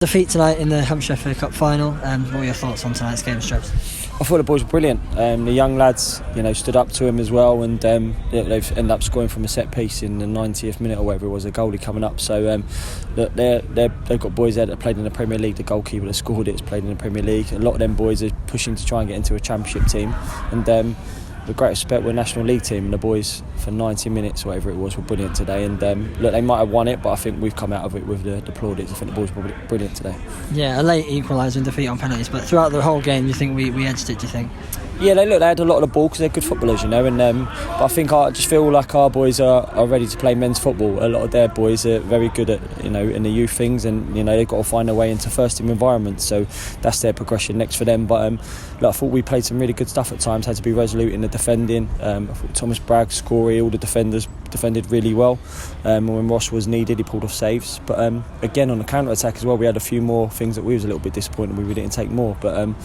Defeat tonight in the Hampshire FA Cup final. What were your thoughts on tonight's game, Strevens? I thought the boys were brilliant. The young lads, stood up to him as well, and they've ended up scoring from a set piece in the 90th minute or whatever it was, a goalie coming up. So they've got boys there that played in the Premier League. The goalkeeper that scored it has played in the Premier League. A lot of them boys are pushing to try and get into a Championship team, and with great respect, we're a National League team, and the boys for 90 minutes or whatever it was were brilliant today. And they might have won it, but I think we've come out of it with the plaudits. I think the boys were brilliant today. Yeah, a late equaliser and defeat on penalties, but throughout the whole game, you think we edged it? Do you think? Yeah, they had a lot of the ball because they're good footballers, and but I think I just feel like our boys are ready to play men's football. A lot of their boys are very good at in the youth things, and they've got to find their way into first team environments. So that's their progression next for them. But I thought we played some really good stuff at times. Had to be resolute in the defending. I thought Thomas Bragg, Scory, all the defenders defended really well. When Ross was needed, he pulled off saves. But again, on the counter attack as well, we had a few more things that we was a little bit disappointed we didn't take more. But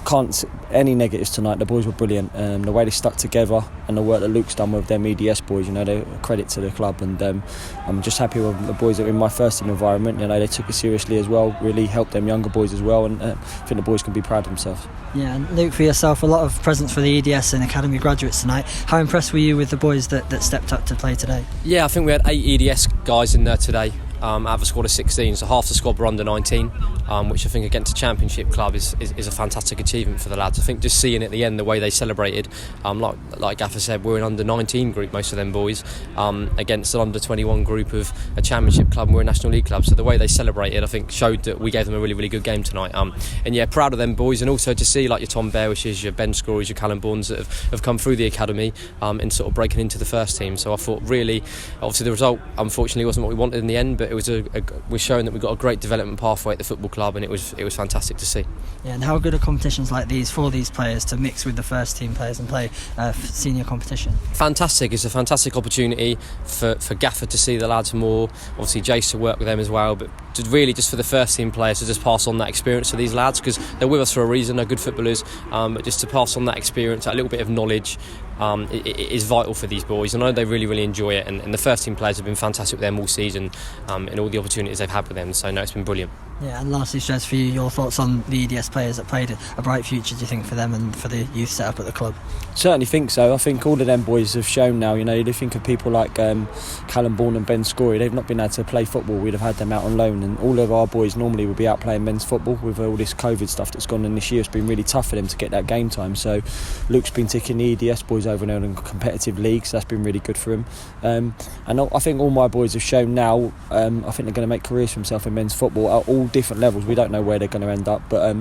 can't any negatives tonight. The boys were brilliant. The way they stuck together and the work that Luke's done with them EDS boys, they're a credit to the club. And I'm just happy with the boys that are in my first team environment. They took it seriously as well. Really helped them younger boys as well. And I think the boys can be proud of themselves. Yeah, and Luke, for yourself, a lot of presents for the EDS and academy graduates tonight. How impressed were you with the boys that stepped up to play today? Yeah, I think we had 8 EDS guys in there today. Out of a squad of 16, so half the squad were under 19, which I think against a Championship club is a fantastic achievement for the lads. I think just seeing at the end the way they celebrated, like Gaffer said, we're an under 19 group, most of them boys, against an under 21 group of a Championship club, and we're a National League club. So the way they celebrated, I think, showed that we gave them a really, really good game tonight. And yeah, proud of them boys, and also to see like your Tom Bearishes, your Ben Scories, your Callum Bournes that have come through the academy and sort of breaking into the first team. So I thought really, obviously the result unfortunately wasn't what we wanted in the end, but it was we're showing that we've got a great development pathway at the football club, and it was fantastic to see. Yeah, and how good are competitions like these for these players to mix with the first team players and play senior competition? Fantastic. It's a fantastic opportunity for Gaffer to see the lads more, obviously Jace to work with them as well, but to really just for the first team players to just pass on that experience to these lads, because they're with us for a reason, they're good footballers, but just to pass on that experience, that little bit of knowledge, it is vital for these boys. I know they really, really enjoy it, and the first team players have been fantastic with them all season, and all the opportunities they've had with them, so no, it's been brilliant. Yeah, and lastly, Stress, for you, your thoughts on the EDS players that played a bright future, do you think, for them and for the youth set up at the club? Certainly think so. I think all of them boys have shown now, you think of people like Callum Bourne and Ben Scory, they've not been able to play football, we'd have had them out on loan, and all of our boys normally would be out playing men's football. With all this COVID stuff that's gone on this year, it's been really tough for them to get that game time. So Luke's been taking the EDS boys over now in competitive leagues, so that's been really good for him. And I think all my boys have shown now, I think they're going to make careers for themselves in men's football at all different levels. We don't know where they're going to end up, but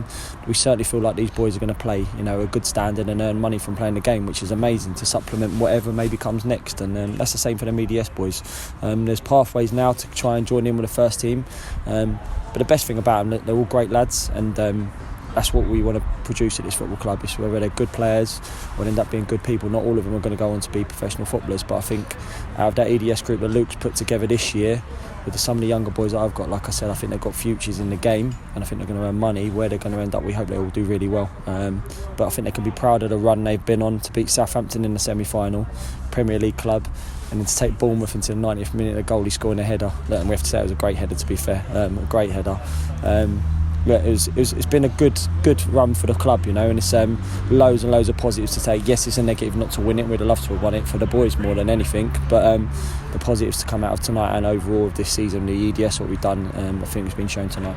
we certainly feel like these boys are going to play a good standard and earn money from playing the game, which is amazing to supplement whatever maybe comes next. And that's the same for them EDS boys. There's pathways now to try and join in with the first team, but the best thing about them, they're all great lads, and that's what we want to produce at this football club. Is whether they're good players or end up being good people. Not all of them are going to go on to be professional footballers, but I think out of that EDS group that Luke's put together this year, with some of the younger boys that I've got, like I said, I think they've got futures in the game, and I think they're going to earn money. Where they're going to end up, we hope they all do really well. But I think they can be proud of the run they've been on to beat Southampton in the semi-final, Premier League club, and then to take Bournemouth into the 90th minute, a goalie scoring a header. And we have to say it was a great header, to be fair, a great header. It's been a good run for the club, and it's loads and loads of positives to take. Yes, it's a negative not to win it. We'd have loved to have won it for the boys more than anything, but the positives to come out of tonight and overall of this season, the EDS, what we've done, I think has been shown tonight.